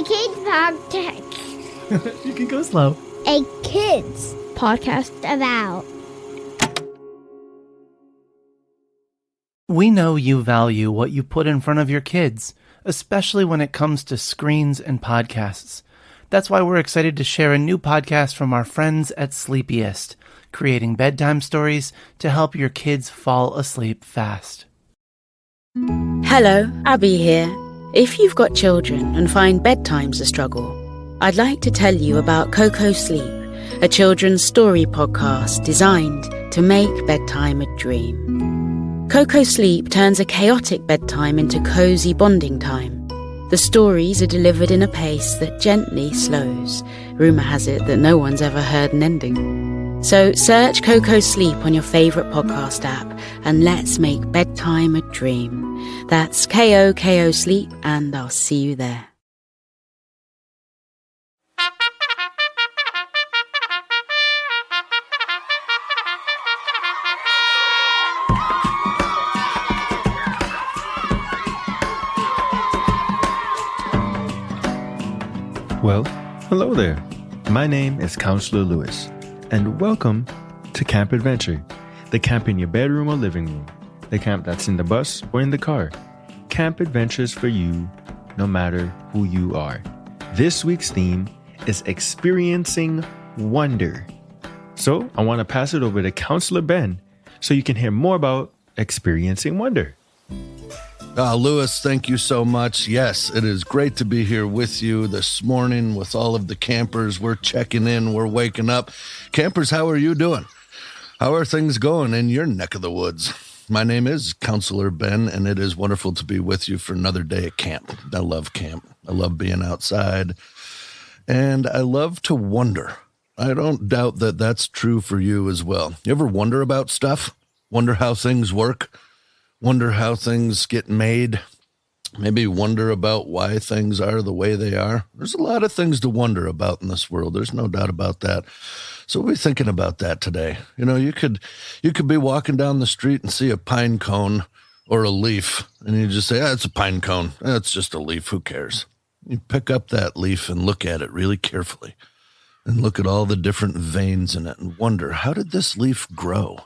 kids podcast. You can go slow. A kids podcast about. We know you value what you put in front of your kids, especially when it comes to screens and podcasts. That's why we're excited to share a new podcast from our friends at Sleepiest, creating bedtime stories to help your kids fall asleep fast. Hello, Abby here. If you've got children and find bedtime's a struggle, I'd like to tell you about Coco Sleep, a children's story podcast designed to make bedtime a dream. Coco Sleep turns a chaotic bedtime into cozy bonding time. The stories are delivered in a pace that gently slows. Rumour has it that no one's ever heard an ending. So search Coco Sleep on your favourite podcast app and let's make bedtime a dream. That's KOKO Sleep, and I'll see you there. Well, hello there. My name is Counselor Lewis, and welcome to Camp Adventure, the camp in your bedroom or living room, the camp that's in the bus or in the car. Camp Adventures for you, no matter who you are. This week's theme is experiencing wonder. So I want to pass it over to Counselor Ben so you can hear more about experiencing wonder. Lewis, thank you so much. Yes, it is great to be here with you this morning with all of the campers. We're checking in. We're waking up. Campers, how are you doing? How are things going in your neck of the woods? My name is Counselor Ben, and it is wonderful to be with you for another day at camp. I love camp. I love being outside, and I love to wonder. I don't doubt that that's true for you as well. You ever wonder about stuff? Wonder how things work? Wonder how things get made, maybe wonder about why things are the way they are. There's a lot of things to wonder about in this world. There's no doubt about that. So we'll be thinking about that today. You know, you could be walking down the street and see a pine cone or a leaf, and you just say, it's a pine cone. It's just a leaf. Who cares? You pick up that leaf and look at it really carefully and look at all the different veins in it and wonder, how did this leaf grow?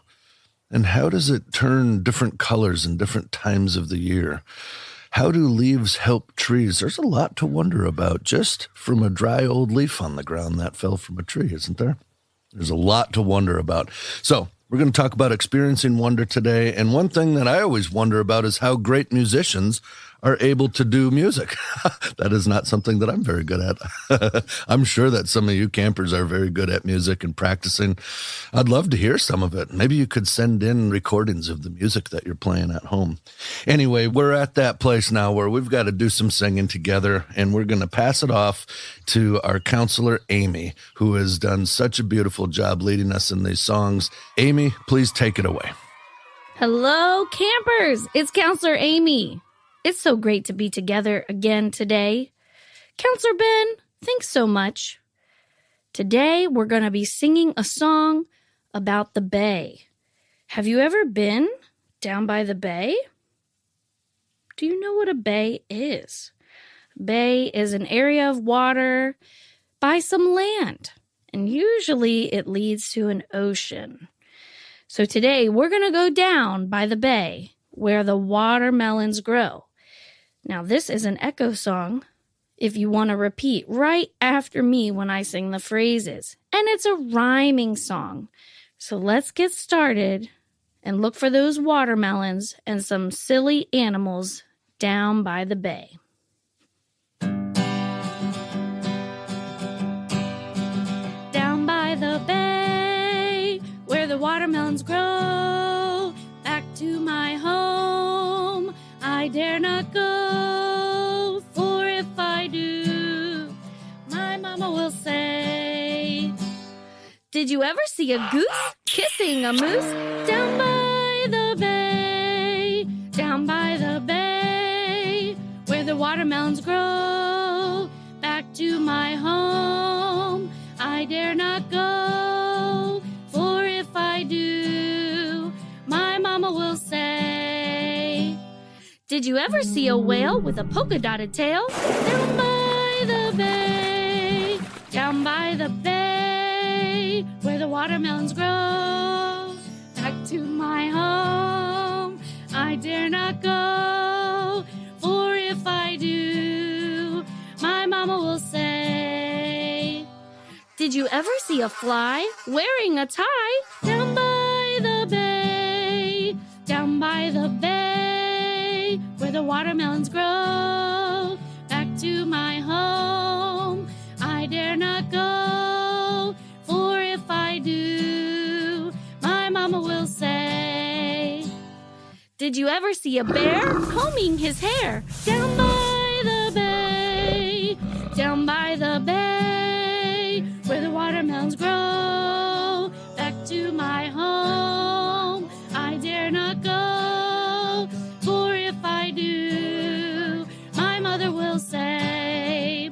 And how does it turn different colors in different times of the year? How do leaves help trees? There's a lot to wonder about just from a dry old leaf on the ground that fell from a tree, isn't there? There's a lot to wonder about. So we're going to talk about experiencing wonder today. And one thing that I always wonder about is how great musicians are able to do music. That is not something that I'm very good at. I'm sure that some of you campers are very good at music and practicing. I'd love to hear some of it. Maybe you could send in recordings of the music that you're playing at home. Anyway, we're at that place now where we've got to do some singing together, and we're going to pass it off to our counselor, Amy, who has done such a beautiful job leading us in these songs. Amy, please take it away. Hello, campers. It's Counselor Amy. It's so great to be together again today. Counselor Ben, thanks so much. Today, we're going to be singing a song about the bay. Have you ever been down by the bay? Do you know what a bay is? A bay is an area of water by some land, and usually it leads to an ocean. So today, we're going to go down by the bay where the watermelons grow. Now, this is an echo song if you want to repeat right after me when I sing the phrases. And it's a rhyming song. So let's get started and look for those watermelons and some silly animals down by the bay. Down by the bay where the watermelons grow, back to my home I dare not go, for if I do, my mama will say, did you ever see a goose kissing a moose? Down by the bay, down by the bay, where the watermelons grow, back to my home I dare not go, for if I do, my mama will say, did you ever see a whale with a polka-dotted tail? Down by the bay, down by the bay, where the watermelons grow. Back to my home, I dare not go, for if I do, my mama will say, did you ever see a fly wearing a tie? Down by the bay, down by the bay, where the watermelons grow. Back to my home, I dare not go, for if I do, my mama will say, did you ever see a bear combing his hair? Down by the bay, down by the bay, where the watermelons grow. Back to my home, I dare not go, for if I do, my mother will say,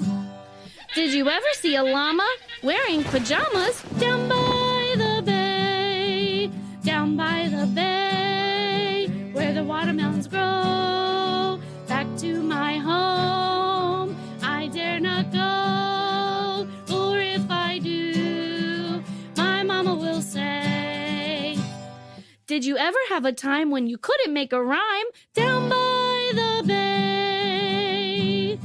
did you ever see a llama wearing pajamas? Down by the bay, down by the bay, where the watermelons grow. Back to my home, I dare not go, for if I do, my mama will say, did you ever have a time when you couldn't make a rhyme? Down by the bay.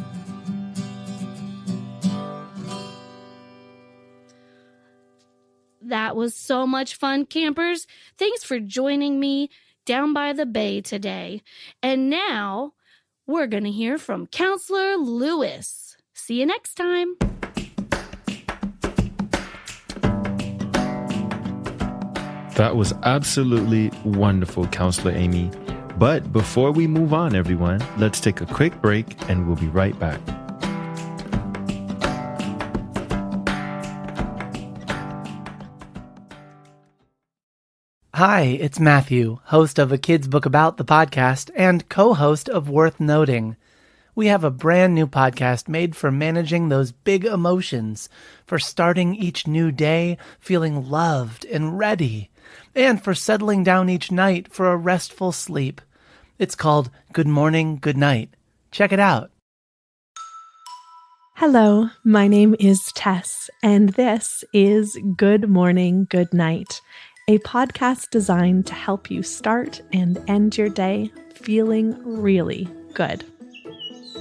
That was so much fun, campers. Thanks for joining me down by the bay today. And now we're going to hear from Counselor Lewis. See you next time. That was absolutely wonderful, Counselor Amy. But before we move on, everyone, let's take a quick break and we'll be right back. Hi, it's Matthew, host of A Kid's Book About the podcast and co-host of Worth Noting. We have a brand new podcast made for managing those big emotions, for starting each new day feeling loved and ready, and for settling down each night for a restful sleep. It's called Good Morning, Good Night. Check it out. Hello, my name is Tess, and this is Good Morning, Good Night, a podcast designed to help you start and end your day feeling really good.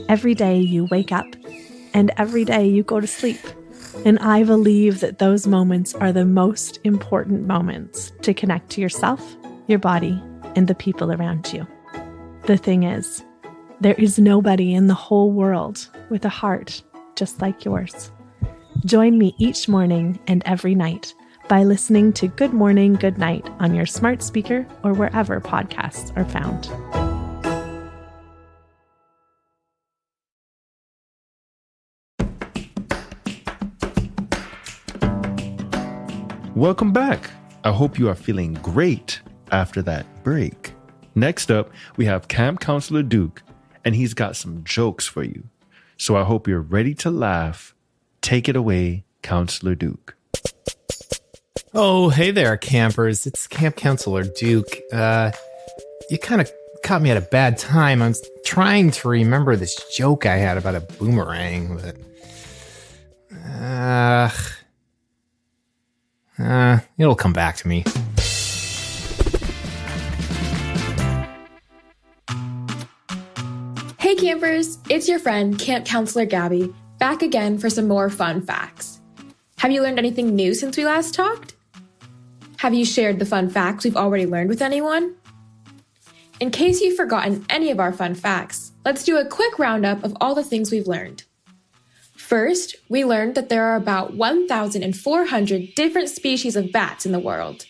Every day you wake up, and every day you go to sleep, and I believe that those moments are the most important moments to connect to yourself, your body, and the people around you. The thing is, there is nobody in the whole world with a heart just like yours. Join me each morning and every night by listening to Good Morning, Good Night on your smart speaker or wherever podcasts are found. Welcome back. I hope you are feeling great after that break. Next up, we have Camp Counselor Duke, and he's got some jokes for you. So I hope you're ready to laugh. Take it away, Counselor Duke. Oh, hey there, campers. It's Camp Counselor Duke. You kind of caught me at a bad time. I was trying to remember this joke I had about a boomerang, but... it'll come back to me. Hey campers, it's your friend Camp Counselor Gabby, back again for some more fun facts. Have you learned anything new since we last talked? Have you shared the fun facts we've already learned with anyone? In case you've forgotten any of our fun facts, let's do a quick roundup of all the things we've learned. First, we learned that there are about 1,400 different species of bats in the world.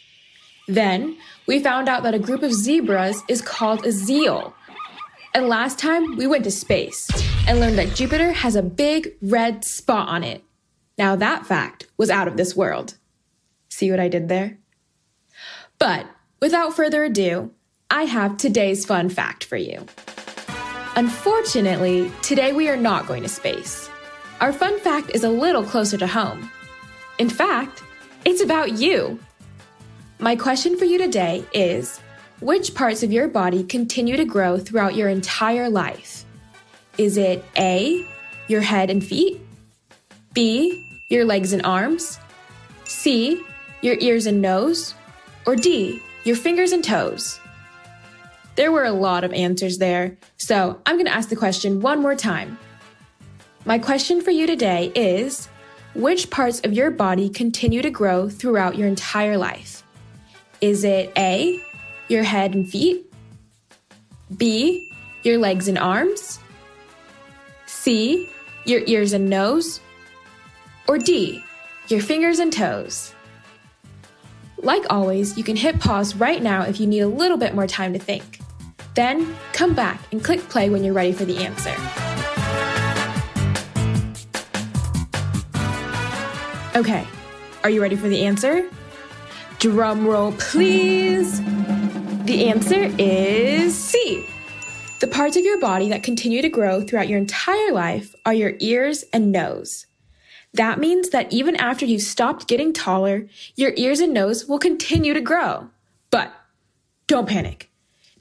Then, we found out that a group of zebras is called a zeal. And last time, we went to space and learned that Jupiter has a big red spot on it. Now that fact was out of this world. See what I did there? But without further ado, I have today's fun fact for you. Unfortunately, today we are not going to space. Our fun fact is a little closer to home. In fact, it's about you. My question for you today is, which parts of your body continue to grow throughout your entire life? Is it A, your head and feet? B, your legs and arms? C, your ears and nose? Or D, your fingers and toes? There were a lot of answers there, so I'm going to ask the question one more time. My question for you today is, which parts of your body continue to grow throughout your entire life? Is it A, your head and feet? B, your legs and arms? C, your ears and nose? Or D, your fingers and toes? Like always, you can hit pause right now if you need a little bit more time to think. Then come back and click play when you're ready for the answer. Okay, are you ready for the answer? Drum roll, please. The answer is C. The parts of your body that continue to grow throughout your entire life are your ears and nose. That means that even after you've stopped getting taller, your ears and nose will continue to grow. But don't panic.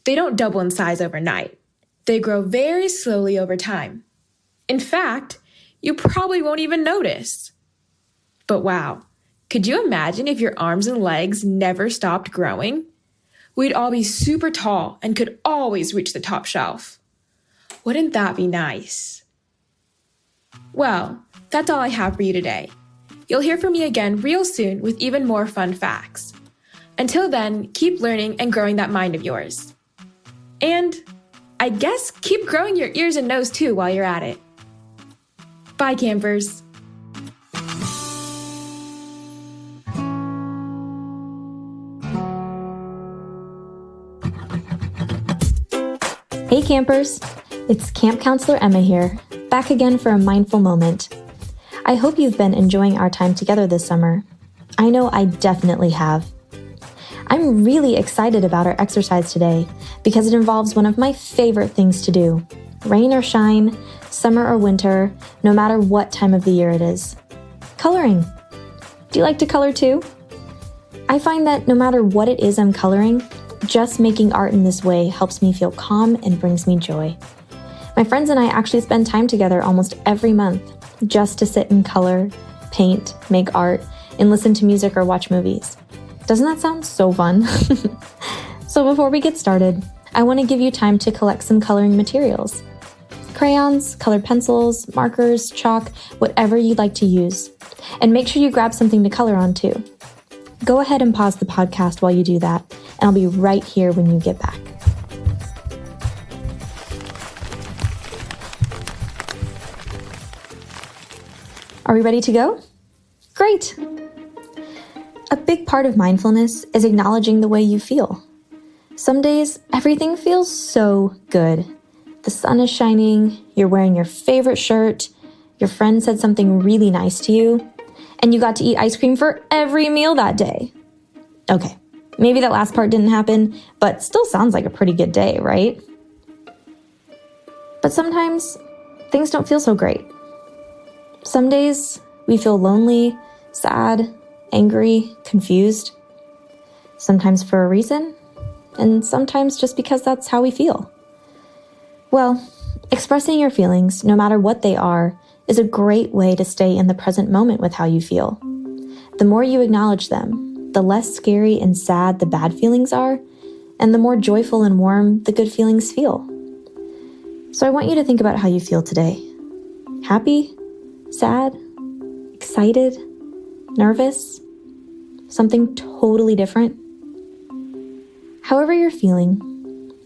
They don't double in size overnight. They grow very slowly over time. In fact, you probably won't even notice. But wow, could you imagine if your arms and legs never stopped growing? We'd all be super tall and could always reach the top shelf. Wouldn't that be nice? Well, that's all I have for you today. You'll hear from me again real soon with even more fun facts. Until then, keep learning and growing that mind of yours. And I guess keep growing your ears and nose too while you're at it. Bye, campers. Hey campers, it's Camp Counselor Emma here, back again for a mindful moment. I hope you've been enjoying our time together this summer. I know I definitely have. I'm really excited about our exercise today because it involves one of my favorite things to do. Rain or shine, summer or winter, no matter what time of the year it is. Coloring. Do you like to color too? I find that no matter what it is I'm coloring, just making art in this way helps me feel calm and brings me joy. My friends and I actually spend time together almost every month just to sit and color, paint, make art, and listen to music or watch movies. Doesn't that sound so fun? So before we get started, I want to give you time to collect some coloring materials. Crayons, colored pencils, markers, chalk, whatever you'd like to use. And make sure you grab something to color on too. Go ahead and pause the podcast while you do that, and I'll be right here when you get back. Are we ready to go? Great! A big part of mindfulness is acknowledging the way you feel. Some days, everything feels so good. The sun is shining, you're wearing your favorite shirt, your friend said something really nice to you, and you got to eat ice cream for every meal that day. Okay, maybe that last part didn't happen, but still sounds like a pretty good day, right? But sometimes things don't feel so great. Some days we feel lonely, sad, angry, confused. Sometimes for a reason, and sometimes just because that's how we feel. Well, expressing your feelings, no matter what they are, is a great way to stay in the present moment with how you feel. The more you acknowledge them, the less scary and sad the bad feelings are, and the more joyful and warm the good feelings feel. So I want you to think about how you feel today. Happy? Sad? Excited? Nervous? Something totally different? However you're feeling,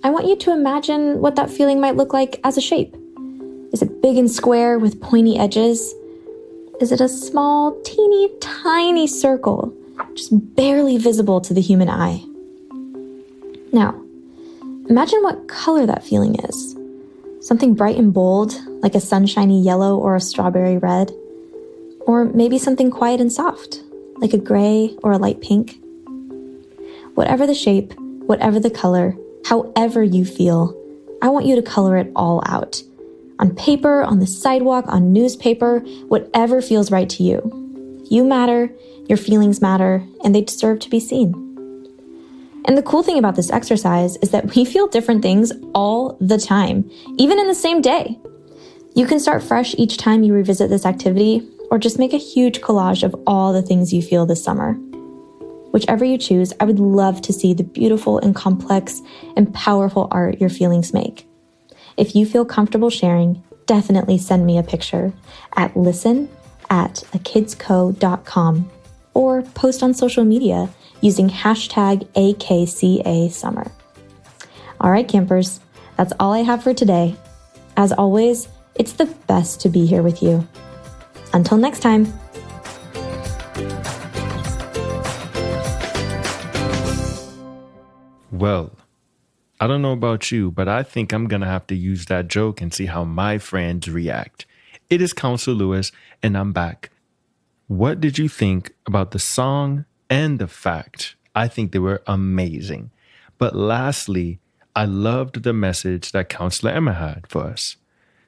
I want you to imagine what that feeling might look like as a shape. Is it big and square with pointy edges? Is it a small, teeny, tiny circle, just barely visible to the human eye? Now, imagine what color that feeling is. Something bright and bold, like a sunshiny yellow or a strawberry red. Or maybe something quiet and soft, like a gray or a light pink. Whatever the shape, whatever the color, however you feel, I want you to color it all out. On paper, on the sidewalk, on newspaper, whatever feels right to you. You matter, your feelings matter, and they deserve to be seen. And the cool thing about this exercise is that we feel different things all the time, even in the same day. You can start fresh each time you revisit this activity, or just make a huge collage of all the things you feel this summer. Whichever you choose, I would love to see the beautiful and complex and powerful art your feelings make. If you feel comfortable sharing, definitely send me a picture at listen@akidsco.com or post on social media using hashtag AKCASummer. All right, campers, that's all I have for today. As always, it's the best to be here with you. Until next time. Well, I don't know about you, but I think I'm going to have to use that joke and see how my friends react. It is Counselor Lewis, and I'm back. What did you think about the song and the fact? I think they were amazing. But lastly, I loved the message that Counselor Emma had for us.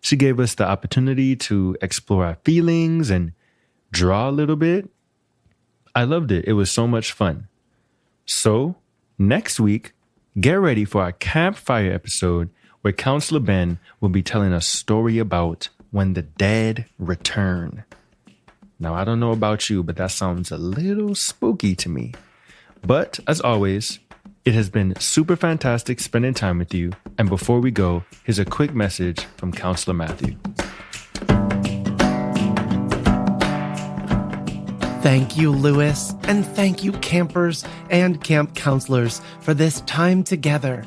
She gave us the opportunity to explore our feelings and draw a little bit. I loved it. It was so much fun. So, next week, get ready for our campfire episode where Counselor Ben will be telling a story about when the dead return. Now, I don't know about you, but that sounds a little spooky to me. But as always, it has been super fantastic spending time with you. And before we go, here's a quick message from Counselor Matthew. Thank you, Lewis, and thank you, campers and camp counselors, for this time together.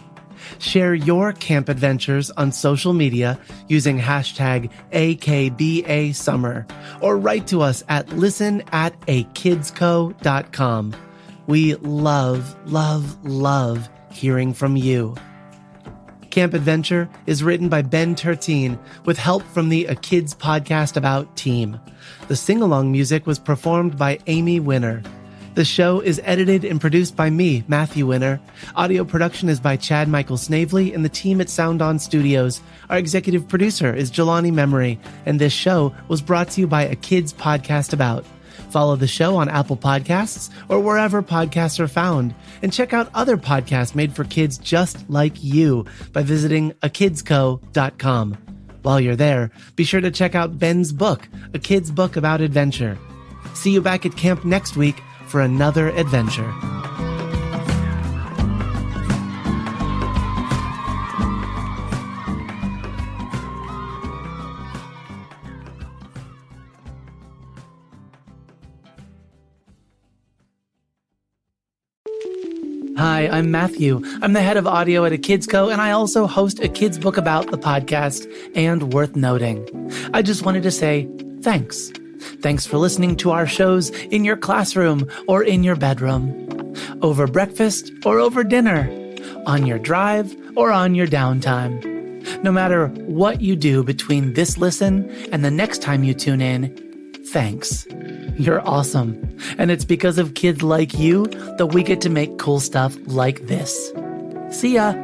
Share your camp adventures on social media using hashtag AKBASummer or write to us at listen@akidsco.com. We love, love, love hearing from you. Camp Adventure is written by Ben Tertine with help from the A Kids Podcast About team. The sing-along music was performed by Amy Winner. The show is edited and produced by me, Matthew Winner. Audio production is by Chad Michael Snavely and the team at Sound On Studios. Our executive producer is Jelani Memory, and this show was brought to you by A Kids Podcast About. Follow the show on Apple Podcasts or wherever podcasts are found. And check out other podcasts made for kids just like you by visiting akidsco.com. While you're there, be sure to check out Ben's book, A Kid's Book About Adventure. See you back at camp next week for another adventure. Hi, I'm Matthew. I'm the head of audio at A Kids Co, and I also host A Kid's Book About the podcast, and worth noting. I just wanted to say thanks. Thanks for listening to our shows in your classroom or in your bedroom, over breakfast or over dinner, on your drive or on your downtime. No matter what you do between this listen and the next time you tune in, thanks. You're awesome. And it's because of kids like you that we get to make cool stuff like this. See ya.